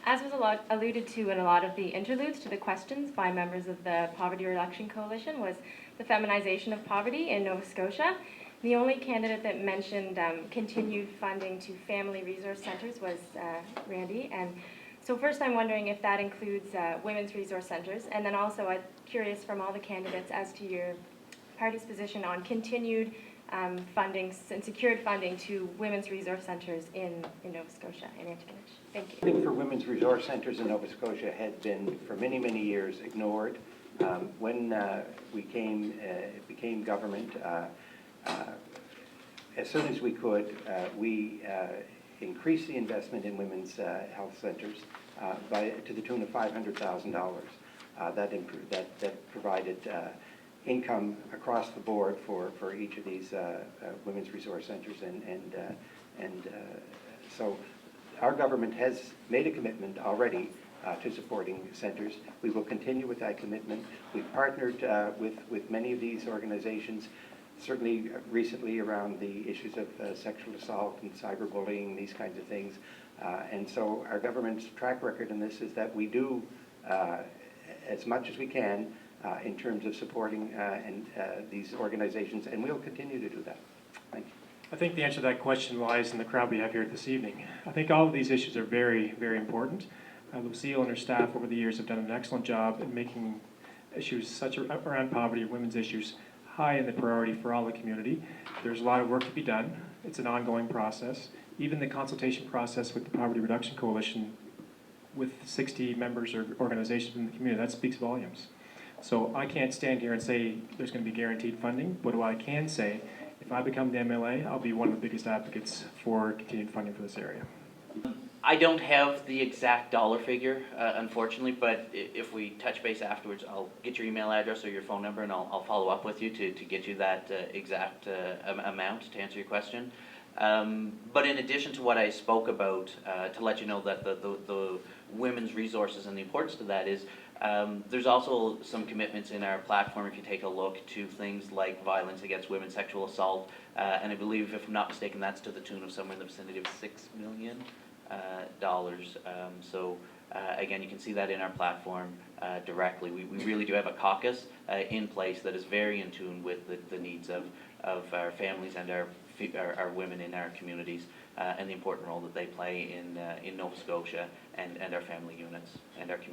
As was alluded to in a lot of the interludes to the questions by members of the Poverty Reduction Coalition, was the feminization of poverty in Nova Scotia. The only candidate that mentioned continued funding to family resource centres was Randy. And so first I'm wondering if that includes women's resource centres, and then also I'm curious from all the candidates as to your party's position on continued funding and secured funding to women's resource centres in Nova Scotia and Antigonish. Thank you. Funding for women's resource centres in Nova Scotia had been for many, many years ignored. When we became government, as soon as we could, we increased the investment in women's health centres to the tune of $500,000. That provided income across the board for each of these women's resource centres, and so our government has made a commitment already to supporting centres. We will continue with that commitment. We've partnered with many of these organizations, certainly recently around the issues of sexual assault and cyberbullying, these kinds of things. And so our government's track record in this is that we do as much as we can in terms of supporting these organizations, and we'll continue to do that. Thank you. I think the answer to that question lies in the crowd we have here this evening. I think all of these issues are very, very important. Lucille and her staff over the years have done an excellent job in making issues such around poverty and women's issues high in the priority for all the community. There's a lot of work to be done. It's an ongoing process. Even the consultation process with the Poverty Reduction Coalition with 60 members or organizations in the community, that speaks volumes. So I can't stand here and say there's going to be guaranteed funding, but what I can say, if I become the MLA, I'll be one of the biggest advocates for continued funding for this area. I don't have the exact dollar figure, unfortunately, but if we touch base afterwards, I'll get your email address or your phone number, and I'll follow up with you to get you that exact amount to answer your question. But in addition to what I spoke about, to let you know that the women's resources and the importance to that is, there's also some commitments in our platform, if you take a look, to things like violence against women, sexual assault, and I believe, if I'm not mistaken, that's to the tune of somewhere in the vicinity of $6 million. So again, you can see that in our platform directly. We really do have a caucus in place that is very in tune with the needs of our families and our women in our communities, and the important role that they play in Nova Scotia and our family units and our community.